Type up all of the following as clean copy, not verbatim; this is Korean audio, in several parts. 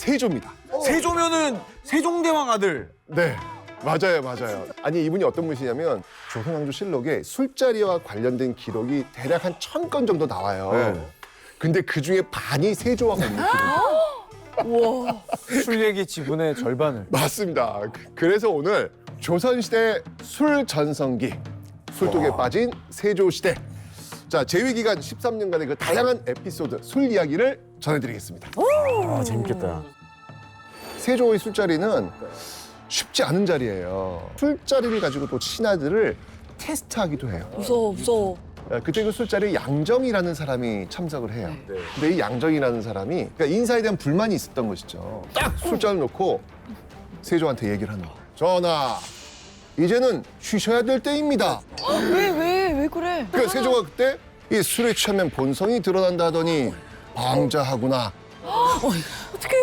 세조입니다. 세조면은 세종대왕 아들. 네, 맞아요, 맞아요. 아니 이분이 어떤 분이시냐면 조선왕조실록에 술자리와 관련된 기록이 대략 한 1000건 정도 나와요. 네. 근데 그 중에 반이 세조와 관련 기록. 우와. 술 얘기 지분의 절반을. 맞습니다. 그래서 오늘 조선시대 술 전성기, 술독에 빠진 세조시대. 자, 재위기간 13년간의 그 다양한 에피소드, 술 이야기를 전해드리겠습니다. 아, 재밌겠다. 세조의 술자리는 쉽지 않은 자리예요. 술자리를 가지고 또 신하들을 테스트하기도 해요. 무서워, 무서워. 그때 그 술자리에 양정이라는 사람이 참석을 해요. 근데 이 양정이라는 사람이 그러니까 인사에 대한 불만이 있었던 것이죠. 딱 술잔을 놓고 세조한테 얘기를 하는 거예요. 전하, 이제는 쉬셔야 될 때입니다. 왜 그래? 그 세조가 그때 이 술에 취하면 본성이 드러난다 하더니 방자하구나. 어떻게?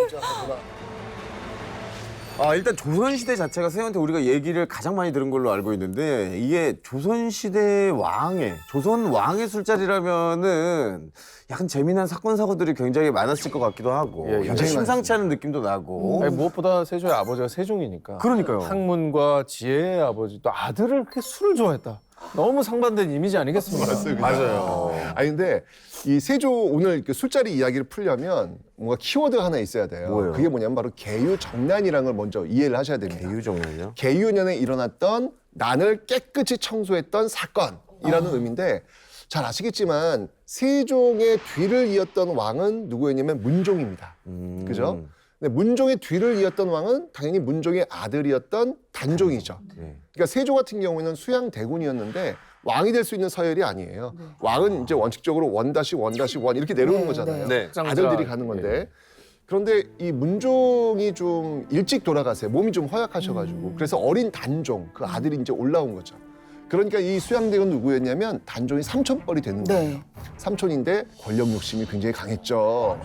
아, 일단 조선시대 자체가 세한테 우리가 얘기를 가장 많이 들은 걸로 알고 있는데 이게 조선시대 조선 왕의 술자리라면은 약간 재미난 사건 사고들이 굉장히 많았을 것 같기도 하고 예, 약간 심상치 않은 느낌도 나고. 아니, 무엇보다 세조의 아버지가 세종이니까. 그러니까요. 학문과 지혜의 아버지, 또 아들을 그렇게 술을 좋아했다. 너무 상반된 이미지 아니겠습니까? 맞습니다. 맞아요. 아니 근데 이 세조 오늘 그 술자리 이야기를 풀려면 뭔가 키워드가 하나 있어야 돼요. 뭐예요? 그게 뭐냐면 바로 계유정난이라는 걸 먼저 이해를 하셔야 됩니다. 계유정난이요? 계유년에 일어났던 난을 깨끗이 청소했던 사건이라는 의미인데 잘 아시겠지만 세종의 뒤를 이었던 왕은 누구였냐면 문종입니다. 그죠? 근데 문종의 뒤를 이었던 왕은 당연히 문종의 아들이었던 단종이죠. 네. 그러니까 세조 같은 경우에는 수양대군이었는데 왕이 될 수 있는 서열이 아니에요. 왕은 이제 원칙적으로 원-원 이렇게 내려오는 거잖아요. 네. 아들들이 가는 건데. 그런데 이 문종이 좀 일찍 돌아가세요. 몸이 좀 허약하셔가지고. 그래서 어린 단종, 그 아들이 이제 올라온 거죠. 그러니까 이 수양대군 누구였냐면 단종이 삼촌뻘이 되는 거예요. 네. 삼촌인데 권력 욕심이 굉장히 강했죠.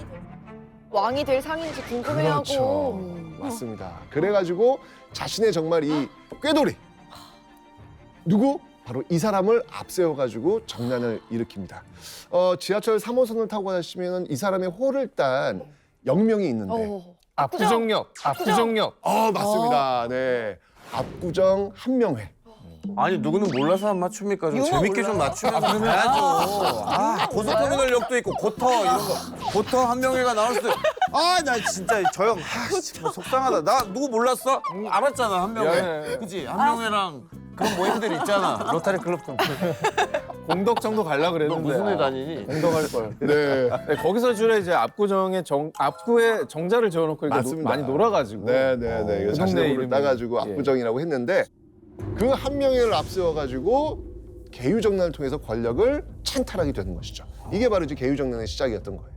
왕이 될 상인지 궁금해하고. 그렇죠. 맞습니다. 그래가지고 자신의 정말 이 꾀돌이 누구? 바로 이 사람을 앞세워가지고 정난을 일으킵니다. 지하철 3호선을 타고 가시면 이 사람의 호를 딴 영명이 있는데. 압구정역. 맞습니다. 네. 압구정 한명회. 아니 누구는 몰라서 안 맞춥니까? 좀 재밌게 좀 맞추면서 가야죠. 아, 고속터미널역도 있고 고터 이런 거. 고터 한명회가 나올 수도. 아, 나 진짜 저 형 속상하다. 나 누구 몰랐어? 알았잖아 한명회. 미안해. 그치? 한명회랑 그런 모임들 있잖아. 로타리 클럽 좀. 공덕 정도 갈라 너 그랬는데. 무슨 회 다니니? 공덕할 걸. 네. 네, 거기서 주로 이제 압구에 정자를 지어놓고 이렇게 맞습니다. 많이 놀아가지고. 네네네. 그래서 그 자신의 동네 호를 이름이. 따가지고 예. 압구정이라고 했는데 그 한명회를 앞세워가지고 계유정난을 통해서 권력을 찬탈하게 되는 것이죠. 이게 바로 이제 계유정난의 시작이었던 거예요.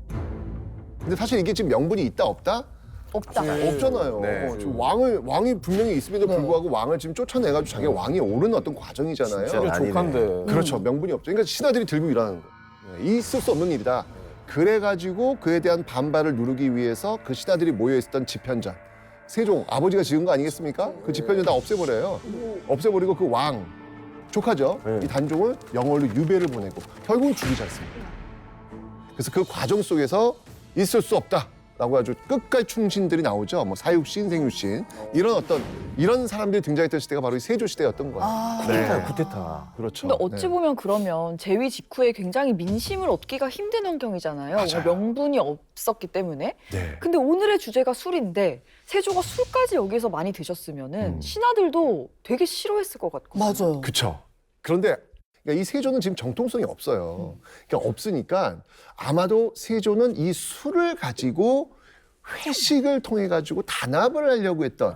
근데 사실 이게 지금 명분이 있다 없다? 없다. 없잖아요. 네. 지금 왕이 분명히 있음에도 불구하고 왕을 지금 쫓아내가지고 자기가 왕이 오르는 어떤 과정이잖아요. 진짜 아니네. 족한데. 그렇죠. 명분이 없죠. 그러니까 신하들이 들고 일하는 거예요. 있을 수 없는 일이다. 그래가지고 그에 대한 반발을 누르기 위해서 그 신하들이 모여있었던 집현전. 세종, 아버지가 지은 거 아니겠습니까? 그 집현전 다 없애버려요. 없애버리고 그 왕, 조카죠. 네. 이 단종을 영월로 유배를 보내고 결국은 죽이지 않습니다. 그래서 그 과정 속에서 있을 수 없다. 라고 아주 끝까지 충신들이 나오죠. 뭐 사육신, 생육신 이런 사람들이 등장했던 시대가 바로 이 세조 시대였던 거예요. 쿠데타. 그렇죠. 근데 어찌 네. 보면 그러면 재위 직후에 굉장히 민심을 얻기가 힘든 환경이잖아요. 맞아요. 명분이 없었기 때문에. 네. 근데 오늘의 주제가 술인데 세조가 술까지 여기서 많이 드셨으면은 신하들도 되게 싫어했을 것 같고. 맞아요. 그렇죠. 그런데 그러니까 이 세조는 지금 정통성이 없어요. 그러니까 없으니까 아마도 세조는 이 술을 가지고 회식을 통해 가지고 단합을 하려고 했던.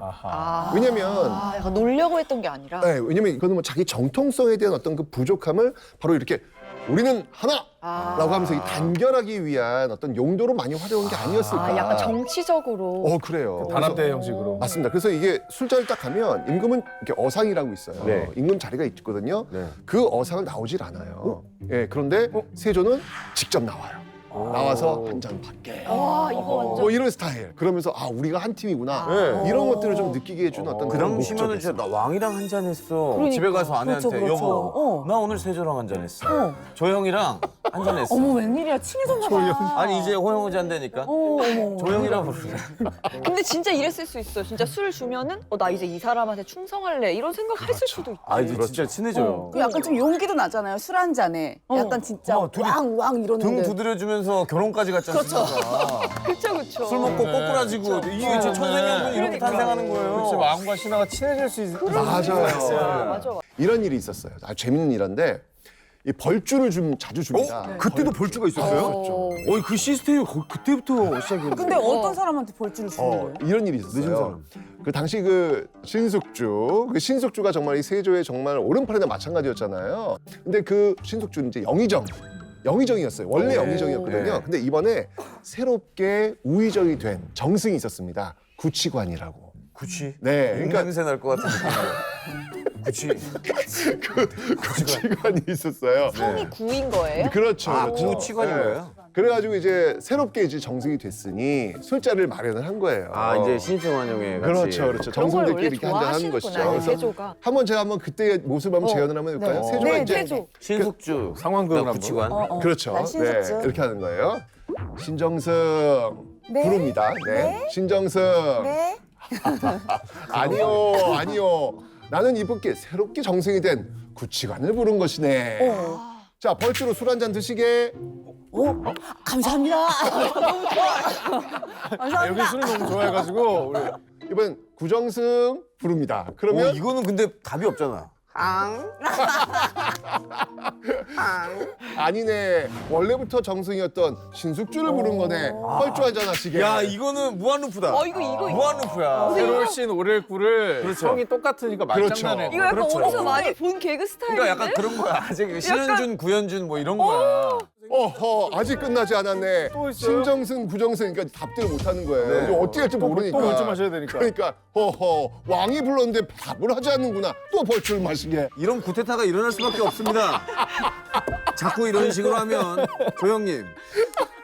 왜냐면 약간 놀려고 했던 게 아니라. 네, 왜냐면 이거는 뭐 자기 정통성에 대한 어떤 그 부족함을 바로 이렇게 우리는 하나라고 하면서 이 단결하기 위한 어떤 용도로 많이 활용한 게 아니었을까. 약간 정치적으로. 그래요. 단합대 형식으로. 맞습니다. 그래서 이게 술자리를 딱 가면 임금은 이렇게 어상이라고 있어요. 네. 임금 자리가 있거든요. 네. 그 어상을 나오질 않아요. 예, 그런데 세조는 직접 나와요. 나와서 한 잔 받게. 와 이거 완전. 뭐 이런 스타일. 그러면서 아 우리가 한 팀이구나. 네. 이런 것들을 좀 느끼게 해주는 어떤 그 그런 당시면은 목적이 진짜 나 왕이랑 한 잔 했어. 그러니까. 집에 가서 아내한테 그렇죠, 그렇죠. 여보, 나 오늘 세조랑 한 잔 했어. 조영이랑 한 잔 했어. 어머 웬일이야 친해졌나 봐. 아니 이제 호영 잔대니까 어머. 조영이라 부르래. 근데 진짜 이랬을 수 있어. 진짜 술을 주면은 나 이제 이 사람한테 충성할래 이런 생각했을 수도 있고. 아 이제 진짜 친해져요. 그 약간 좀 용기도 나잖아요. 술 한 잔에. 약간 진짜 둘이 왕 등 이러는데. 두드려주면서 결혼까지 갔지 않습니까? 그쵸 그쵸. 술 먹고 꼬꾸라지고 이게 저 천생연분이 이렇게 탄생하는 거예요. 그렇지 왕과 신하가 친해질 수 있는 맞아요. 맞아. 이런 일이 있었어요. 아주 재밌는 일인데 이 벌주를 좀 자주 줍니다. 그때도 벌주가 있었어요? 어이 그 시스템이 그때부터 시작했는데. 근데 어떤 사람한테 벌주를 주는 거예요? 이런 일이 있었어요. 그 당시 그 신숙주가 정말 이 세조의 정말 오른팔이나 마찬가지였잖아요. 근데 그 신숙주는 이제 영의정이었어요. 원래 영의정이었거든요. 네. 근데 이번에 새롭게 우의정이 된 정승이 있었습니다. 구치관이라고. 구치. 네, 그러니까 냄새 날 것 같은 느낌이에요. 구치. 구치관이 있었어요. 성이 구인 거예요? 그렇죠. 아, 그렇죠. 구치관인 네. 거예요? 그래가지고 이제 새롭게 이제 정승이 됐으니 술자리를 마련을 한 거예요. 아 이제 신입생 환영회 같이. 그렇죠. 그런 걸 원래 정승들끼리 이렇게 한잔 하는 것이죠. 좋아하시는구나 그래서 세조가. 제가 그때의 모습 한번 재현을 한번 해볼까요? 네. 세조가 네 이제 세조. 신숙주. 상황극을 한번. 구치관. 그렇죠. 난 신숙주. 네, 이렇게 하는 거예요. 신정승 네. 부릅니다. 네. 신정승. 네. 아니요. 나는 이분께 새롭게 정승이 된 구치관을 부른 것이네. 자, 벌주로 술 한 잔 드시게. 감사합니다. 감사합니다. 여기 술을 너무 좋아해가지고 우리 이번 구정승 부릅니다. 그러면 이거는 근데 답이 없잖아. 아니네. 원래부터 정승이었던 신숙주를 부른 거네. 벌주 한 잔 하시게. 야 이거는 무한 루프다. 이거. 무한 루프야. 새로운 신 오렐구를 그렇죠. 성이 똑같으니까 그렇죠. 말장난해. 이거 약간 그렇죠. 어디서 많이 본 개그 스타일인데? 그러니까 약간 그런 거야. 아직 신현준, 구현준 뭐 이런 거야. 어허, 아직 끝나지 않았네. 또 있어요? 신정승, 구정승, 그러니까 답들을 못 하는 거예요. 네. 이거 어떻게 할지 모르니까. 또 결정하셔야 되니까. 그러니까, 왕이 불렀는데 답을 하지 않는구나. 또 벌주를 마시게. 이런 구테타가 일어날 수밖에 없습니다. 자꾸 이런 식으로 하면 조영님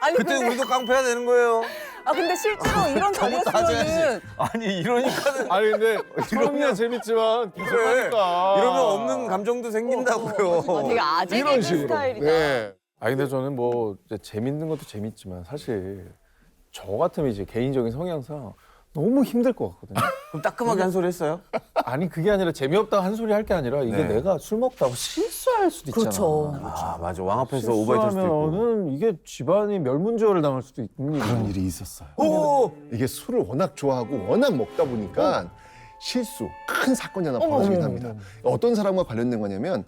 아니 그때 근데 우리도 깡패가 되는 거예요. 근데 실제로 이런 자리였으면은 따져야지. 아니 이러니까는 아니 근데 처음이야 재밌지만 계속 그래. 하니까. 이러면 없는 감정도 생긴다고요. 되게 아재 이런 개그 식으로. 스타일이다. 네. 아 근데 저는 뭐 이제 재밌는 것도 재밌지만 사실 저 같으면 이제 개인적인 성향상 너무 힘들 것 같거든요. 그럼 따끔하게 한 소리 했어요? 아니 그게 아니라 재미없다 한 소리 할 게 아니라 이게 네. 내가 술 먹다고 실수할 수도 있잖아. 그렇죠. 아 맞아. 왕 앞에서 오바이트 할 수도 있고. 실수하면은 이게 집안이 멸문지어를 당할 수도 있는 그런 일이 있었어요. 오! 이게 술을 워낙 좋아하고 워낙 먹다 보니까 실수, 큰 사건이 하나 벌어지긴 합니다. 어떤 사람과 관련된 거냐면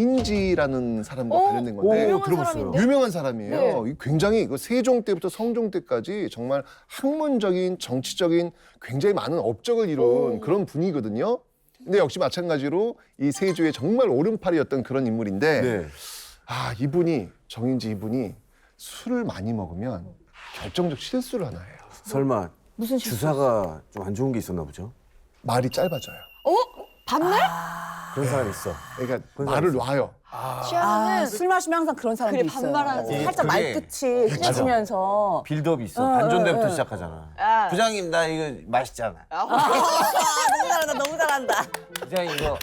정인지라는 사람과 관련된 건데 유명한 사람인데? 유명한 사람이에요. 네. 이 굉장히 그 세종 때부터 성종 때까지 정말 학문적인 정치적인 굉장히 많은 업적을 이룬 그런 분이거든요. 근데 역시 마찬가지로 이 세조의 정말 오른팔이었던 그런 인물인데 네. 이분이 정인지 이분이 술을 많이 먹으면 결정적 실수를 하나 해요. 설마 무슨 실수? 주사가 좀 안 좋은 게 있었나 보죠? 말이 짧아져요. 밤날? 그런 사람 있어. 그러니까 말을 놔요. 취하면은 술 마시면 항상 그런 사람도 그래, 있어요. 반말하는 사람. 살짝 그게- 말끝이 흐려지면서 빌드업이 있어. 반존대부터 시작하잖아. 아. 부장님 나 이거 맛있잖아. 너무 잘한다. 너무 잘한다. 부장님 이거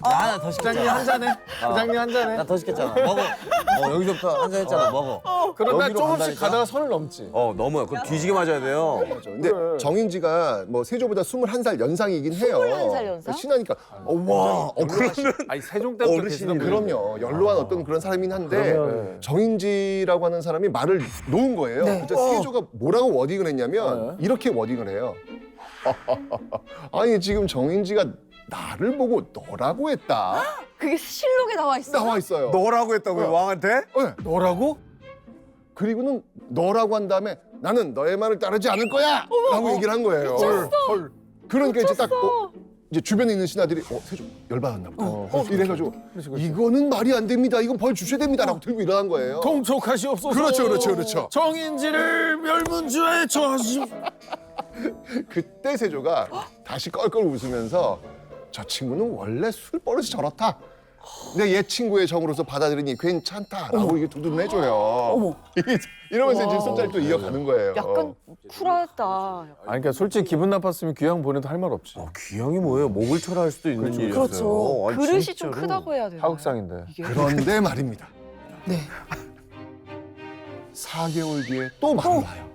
나 하나 더 시켰잖아. 부장님 한 잔해. 부장님 한 잔해. 나 더 시켰잖아. 먹어. 여기서부터 한 잔 했잖아. 먹어. 그러다 여기로 조금씩 간다니까? 가다가 선을 넘지. 넘어요. 그럼 뒤지게 맞아야 돼요. 근데 정인지가 뭐 세조보다 21살 연상이긴 해요. 21살 연상? 신하니까 그러면 아니 세종 때부터 어르신이네. 계시던 분이. 그럼요. 연로한 어떤 그런 사람이긴 한데 그러면- 정인지라고 하는 사람이 말을 놓은 거예요. 네. 그래서 세조가 뭐라고 워딩을 했냐면 이렇게 워딩을 해요. 아니 지금 정인지가 나를 보고 너라고 했다. 그게 실록에 나와 있어. 나와 있어요. 너라고 했다고요? 왕한테? 네. 너라고? 그리고는 너라고 한 다음에 나는 너의 말을 따르지 않을 거야! 라고 얘기를 한 거예요. 헐. 그러니까 이제 딱 이제 주변에 있는 신하들이 세조 열받았나 보다. 이래가지고 이거는 말이 안 됩니다. 이건 벌 주셔야 됩니다. 라고 들고 일어난 거예요. 통촉하시옵소서. 그렇죠. 정인지를 멸문지어에 처하시오. 그때 세조가 다시 껄껄 웃으면서 저 친구는 원래 술 버릇이 저렇다. 내 옛 친구의 정으로서 받아들이니 괜찮다라고 이게 두둔해줘요. 어머. 이러면서 이제 술자리 또 이어가는 거예요. 약간 쿨하다. 아니 그러니까 솔직히 기분 나빴으면 귀향 보내도 할 말 없지. 귀향이 뭐예요? 목을 쳐라 할 수도 있는 일이었어요. 그렇죠. 아니, 그릇이 진짜로. 좀 크다고 해야 되나요? 하극상인데. 이게? 그런데 말입니다. 네. 4개월 뒤에 또 만나요.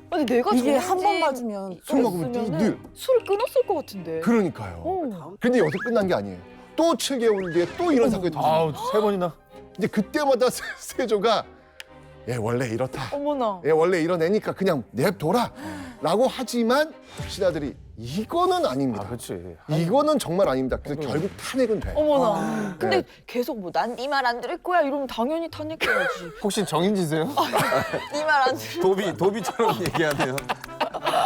아니 내가 이게 정인지 한 번 맞으면 술 먹으면 였으면은 늘. 술을 끊었을 것 같은데. 그러니까요. 어. 근데 여기서 끝난 게 아니에요. 또 7개월 뒤에 또 이런 사건이 터집니다. 아우 3번이나. 이제 그때마다 세조가 얘 원래 이렇다. 어머나. 얘 원래 이런 애니까 그냥 냅둬라. 라고 하지만 신하들이 이거는 아닙니다. 아 그렇지. 이거는 정말 아닙니다. 그래서 결국 탄핵은 돼. 어머나. 근데 네. 계속 뭐 난 네 말 안 들을 거야 이러면 당연히 탄핵해야지. 혹시 정인지세요? 네 말 안 들을 도비처럼 얘기하네요.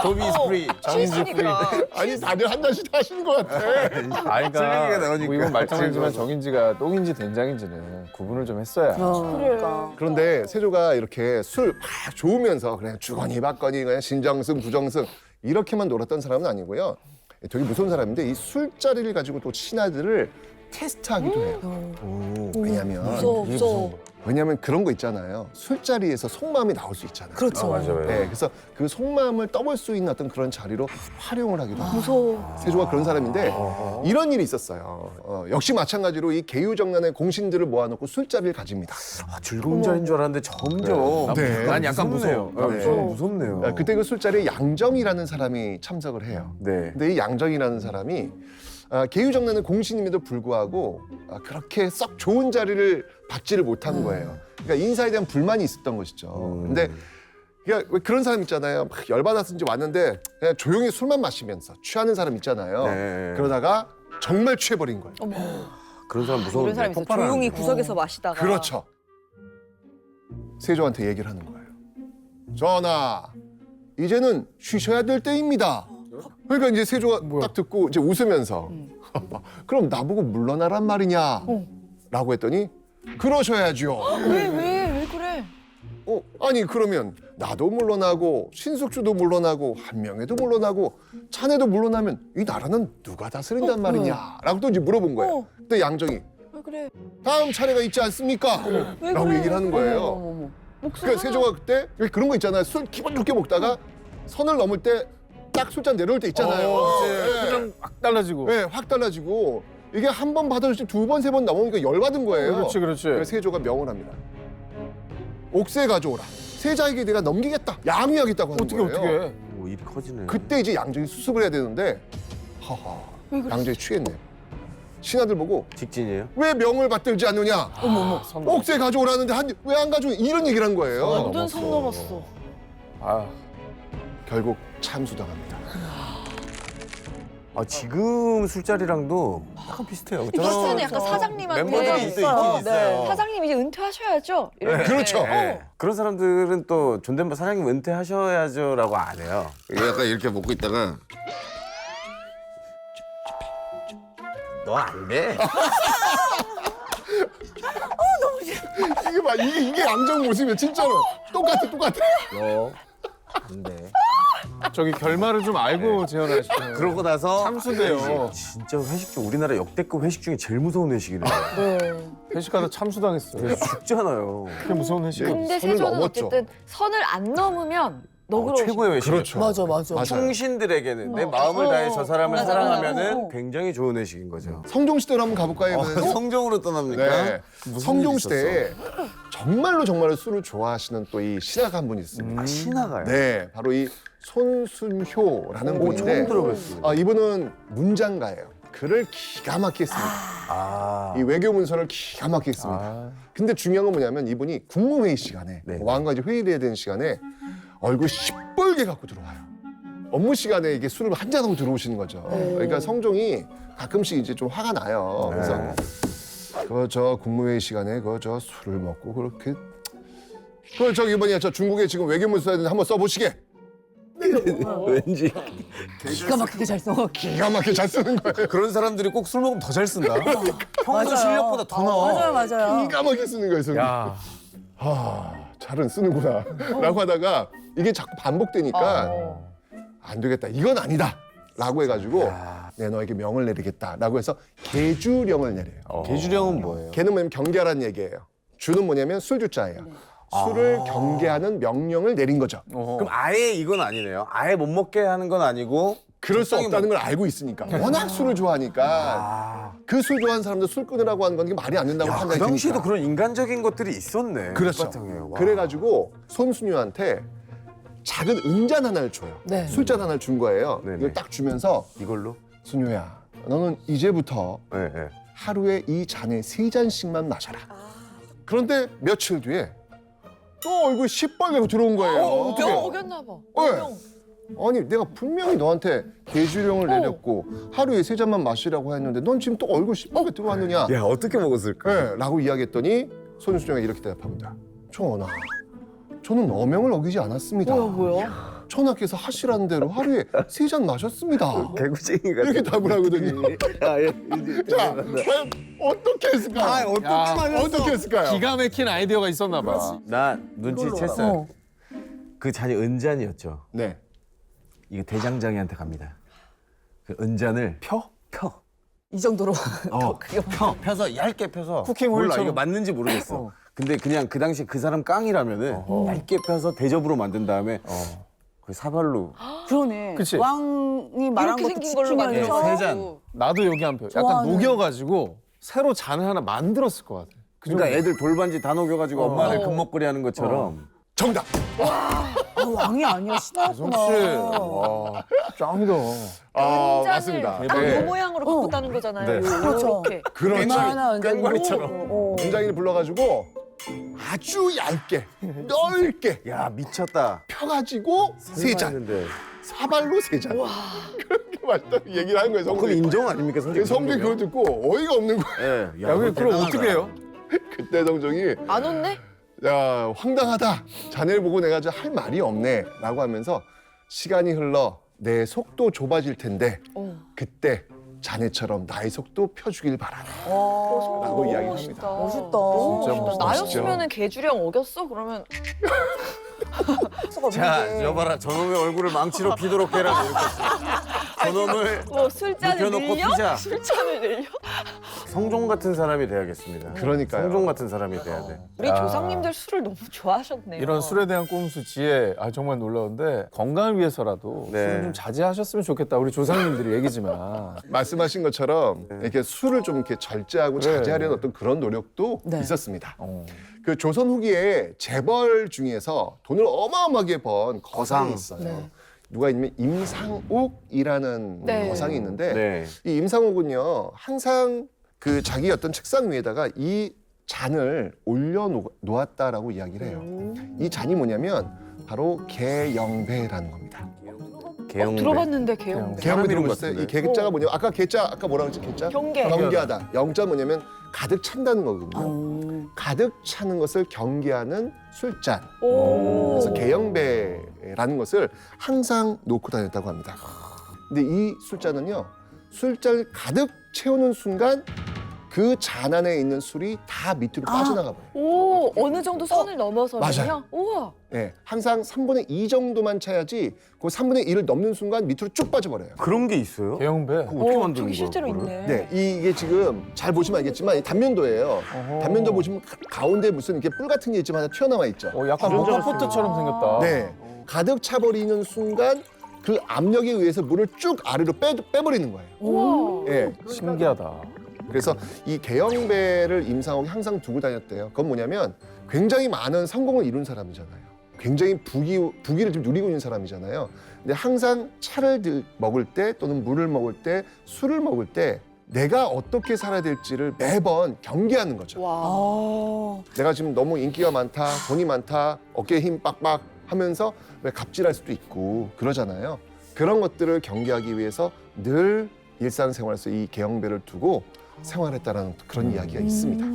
도비 스프리. 취했으니까. 아니 다들 한 잔씩 하시는 것 같아. 아니 쓸 얘기가 나오니까. 뭐 이건 말장난이지만 즐거워서. 정인지가 똥인지 된장인지는 구분을 좀 했어야. 그러니까. 그런데 세조가 이렇게 술 막 좋으면서 그냥 주거니 받거니 그냥 신정승 부정승 이렇게만 놀았던 사람은 아니고요. 되게 무서운 사람인데 이 술자리를 가지고 또 신하들을 테스트하기도 해요. 왜냐면 무서워. 왜냐면 그런 거 있잖아요. 술자리에서 속마음이 나올 수 있잖아요. 그렇죠. 맞아요. 네, 그래서 그 속마음을 떠볼 수 있는 어떤 그런 자리로 활용을 하기도 합니다. 무서워. 세조가 그런 사람인데 이런 일이 있었어요. 역시 마찬가지로 이 계유정난의 공신들을 모아놓고 술자리를 가집니다. 즐거운 자리인 줄 알았는데 점점. 네. 난 약간 무서워요. 네. 저는 무섭네요. 그때 그 술자리에 양정이라는 사람이 참석을 해요. 네. 근데 이 양정이라는 사람이 계유정난의 공신임에도 불구하고 그렇게 썩 좋은 자리를 받지를 못한 거예요. 그러니까 인사에 대한 불만이 있었던 것이죠. 근데 그러니까 왜 그런 사람 있잖아요. 막 열받았는지 왔는데 그냥 조용히 술만 마시면서 취하는 사람 있잖아요. 네. 그러다가 정말 취해버린 거예요. 어머. 그런 사람 무서운데. 이런 사람 있어. 폭발하는 조용히 거. 구석에서 마시다가. 그렇죠. 세조한테 얘기를 하는 거예요. 전하, 이제는 쉬셔야 될 때입니다. 그러니까 이제 세조가 딱 듣고 이제 웃으면서 그럼 나보고 물러나란 말이냐? 라고 했더니 그러셔야죠. 왜 그래? 아니 그러면 나도 물러나고 신숙주도 물러나고 한명회도 물러나고 찬해도 물러나면 이 나라는 누가 다스린단 말이냐? 라고 또 이제 물어본 거예요. 근데 양정이 왜 그래? 다음 차례가 있지 않습니까? 왜 라고 그래? 얘기를 하는 거예요. 어머. 그러니까 세조가 그때 왜 그런 거 있잖아요. 술 기분 좋게 먹다가 선을 넘을 때 딱 술잔 내려올 때 있잖아요. 네. 표정 확 달라지고. 네, 확 달라지고 이게 한 번 받아줄 때 두 번, 세 번 넘으니까 열받은 거예요. 그렇지 그렇지. 그래서 세조가 명을 합니다. 옥새 가져오라. 세자에게 내가 넘기겠다. 양위하겠다고 하는 어떻게 거예요. 어떻게? 오, 입이 커지네. 그때 이제 양정이 수습을 해야 되는데 하하, 양정이 취했네요. 신하들 보고 직진이에요? 왜 명을 받들지 않느냐. 옥새 가져오라는데 왜 안 가져오냐 이런 얘기를 한 거예요. 완전 선 넘었어. 아 결국 참수당합니다. 지금 술자리랑도 약간 비슷해요. 비슷하네. 약간 사장님한테. 멤버들이 있긴 있어요. 네. 사장님 이제 은퇴하셔야죠. 이렇게. 그렇죠. 네. 그런 사람들은 또 존댓말 사장님 은퇴하셔야죠라고 안 해요. 약간 이렇게 먹고 있다가 너 안 돼. 이게 봐, 이게 양정 모습이야 진짜로. 똑같아. 너 안 돼. 저기 결말을 좀 알고 재현하시죠. 그러고 나서 참수돼요. 진짜 회식 중 우리나라 역대급 회식 중에 제일 무서운 회식이래요. 네. 회식하다 참수당했어. 죽잖아요. 그게 무서운 회식. 근데 선을 세조는 넘었죠. 어쨌든 선을 안 넘으면 너그러워. 최고의 회식. 그렇죠. 맞아. 맞아요. 충신들에게는 내 마음을 다해 저 사람을 맞아, 사랑하면은 맞아. 굉장히 좋은 회식인 거죠. 성종 시대로 한번 가볼까요? 이번에는? 성종으로 떠납니까? 네. 무슨 성종 일이 시대에 정말로 술을 좋아하시는 또 이 신하가 한 분이 있습니다. 신하가요? 네, 바로 이 손순효라는 분인데 처음 들어봤어요. 이분은 문장가예요. 글을 기가 막히게 씁니다. 이 외교 문서를 기가 막히게 씁니다. 근데 중요한 건 뭐냐면 이분이 국무회의 시간에 네. 왕과 이제 회의를 해야 되는 시간에 얼굴 시뻘게 갖고 들어와요. 업무 시간에 이게 술을 한 잔하고 들어오시는 거죠. 그러니까 성종이 가끔씩 이제 좀 화가 나요. 그래서 저 국무회의 시간에 저 술을 먹고 그렇게 저기 뭐냐 저 중국에 지금 외교문서 해야 되는데 한번 써보시게. 왠지 기가 막히게 잘 써. 기가 막히게 잘 쓰는 거예요. 그런 사람들이 꼭 술 먹으면 더 잘 쓴다. 평소 맞아요. 실력보다 더 나와. 맞아요. 기가 막히게 쓰는 거예요. 그래서 야. 잘은 쓰는구나 라고 하다가 이게 자꾸 반복되니까 안 되겠다. 이건 아니다. 라고 해가지고 내 너에게 명을 내리겠다라고 해서 계주령을 내려요. 계주령은 뭐예요? 계는 뭐냐면 경계하라는 얘기예요. 주는 뭐냐면 술주자예요. 술을 경계하는 명령을 내린 거죠. 그럼 아예 이건 아니네요. 아예 못 먹게 하는 건 아니고 그럴 수 적당히 없다는 걸 알고 있으니까. 워낙 술을 좋아하니까 그 술 좋아하는 사람들 술 끊으라고 하는 건 이게 말이 안 된다고 야, 판단이 그 당시에도 되니까. 그런 인간적인 것들이 있었네. 그렇죠. 바탕에. 와. 그래가지고 손순유한테 작은 은잔 하나를 줘요. 네. 술잔 하나를 준 거예요. 네네. 이걸 딱 주면서 이걸로? 순유야, 너는 이제부터 네, 네. 하루에 이 잔에 3잔씩만 마셔라. 그런데 며칠 뒤에 또 얼굴 시뻘개고 들어온 거예요. 어떻게 어겼나 봐. 네. 아니 내가 분명히 너한테 계주령을 내렸고 하루에 3잔만 마시라고 했는데 넌 지금 또 얼굴 시뻘게 들어왔느냐? 야, 어떻게 먹었을까? 네, 라고 이야기했더니 손순유가 이렇게 대답합니다. 전하, 저는 어명을 어기지 않았습니다. 뭐야? 전하께서 하시라는 대로 하루에 3잔 마셨습니다. 개구쟁이 같은. 이렇게 답을 하거든요. 아, 예. 자, 과연 어떻게 했을까요? 아, 어떻게 마셨어? 어떻게 했을까요? 기가 막힌 아이디어가 있었나 봐. 나 눈치챘어요. 어. 그 잔이 은잔이었죠. 네. 이거 대장장이한테 갑니다. 그 은잔을 펴? 이 정도로 펴서 얇게 펴서 쿠킹 몰라 오일처럼. 이거 맞는지 모르겠어. 근데 그냥 그 당시 그 사람 깡이라면은 얇게 펴서 대접으로 만든 다음에 그 사발로 그러네. 그치? 왕이 말한 이렇게 것도 생긴 걸로 지키면서 만들어서 세 잔. 나도 여기 한 표. 약간 좋아하는. 녹여가지고 새로 잔을 하나 만들었을 것 같아. 그러니까 애들 돌반지 다 녹여가지고 엄마를 금먹거리 하는 것처럼 정답. 아, 왕이 아니야 신하였구나. 정씨, 와, 짱이다. 아, 은잔을 맞습니다. 딱 네. 요 모양으로 바꿨다는 거잖아요. 네. 그렇죠. 이렇게. 그렇죠. 웬만한 꽹과리처럼. 분장이를 불러가지고 아주 얇게, 넓게 야 미쳤다. 펴가지고 3잔. 했는데. 사발로 3잔. 그렇게 맛있다고 얘기를 하는 거예요, 그럼 성종이. 인정 아닙니까 선생님? 성종이 그거 듣고 어이가 없는 거예요. 예. 야, 그럼 어떻게 해요? 그때 성종이 안 웃네? 야, 황당하다. 자네를 보고 내가 이제 할 말이 없네. 라고 하면서 시간이 흘러 내 속도 좁아질 텐데 그때 자네처럼 나의 속도 펴주길 바라네. 라고 이야기합니다. 멋있다. 진짜 멋있다. 나였으면은 개주령 어겼어? 그러면 자, 여봐라. 저놈의 얼굴을 망치로 피도록 해라. 이렇게. 저놈을 뭐 술잔을 눕혀놓고 늘려? 피자. 술잔을 늘려? 성종 같은 사람이 돼야겠습니다. 그러니까요. 성종 같은 사람이 돼야 돼. 우리 조상님들 술을 너무 좋아하셨네요. 이런 술에 대한 꼼수 지혜 정말 놀라운데 건강을 위해서라도 네. 술을 좀 자제하셨으면 좋겠다. 우리 조상님들이 얘기지만 말씀하신 것처럼 이렇게 술을 좀 이렇게 절제하고 네. 자제하려는 어떤 그런 노력도 네. 있었습니다. 그 조선 후기에 재벌 중에서 돈을 어마어마하게 번 거상이 있어요. 네. 누가 있냐면 임상옥이라는 네. 거상이 있는데 네. 이 임상옥은요 항상 그 자기 어떤 책상 위에다가 이 잔을 올려 놓았다라고 이야기를 해요. 이 잔이 뭐냐면 바로 개영배라는 겁니다. 개영배. 들어봤는데 개영배. 개영배 이름 들어봤어요? 같은데. 이 개자가 뭐냐면 아까 개자 아까 뭐라고 했지 개자? 경계. 경계하다. 영자 뭐냐면 가득 찬다는 거거든요. 가득 차는 것을 경계하는 술잔. 오. 그래서 개영배라는 것을 항상 놓고 다녔다고 합니다. 근데 이 술잔은요, 술잔을 가득 채우는 순간 그 잔 안에 있는 술이 다 밑으로 빠져나가 버려요. 오, 어느 정도 선을 넘어서면요? 맞아요. 우와. 네, 항상 3분의 2 정도만 차야지 그 3분의 1을 넘는 순간 밑으로 쭉 빠져버려요. 그런 게 있어요? 개영배. 그거 어떻게 만드는 저기 거야? 실제로 그거를? 있네. 네, 이게 지금 잘 보시면 알겠지만 이 단면도예요. 단면도 보시면 가운데 무슨 이렇게 뿔 같은 게 있지만 하나 튀어나와 있죠. 약간 모카포트처럼 생겼다. 네, 가득 차버리는 순간 그 압력에 의해서 물을 쭉 아래로 빼버리는 거예요. 우와. 예, 신기하다. 그래서 이 개영배를 임상옥이 항상 두고 다녔대요. 그건 뭐냐면 굉장히 많은 성공을 이룬 사람이잖아요. 굉장히 부귀를 좀 누리고 있는 사람이잖아요. 근데 항상 차를 먹을 때 또는 물을 먹을 때 술을 먹을 때 내가 어떻게 살아야 될지를 매번 경계하는 거죠. 와. 아, 내가 지금 너무 인기가 많다, 돈이 많다, 어깨에 힘 빡빡 하면서 왜 갑질할 수도 있고 그러잖아요. 그런 것들을 경계하기 위해서 늘 일상생활에서 이 개영배를 두고 생활했다라는 그런 이야기가 있습니다.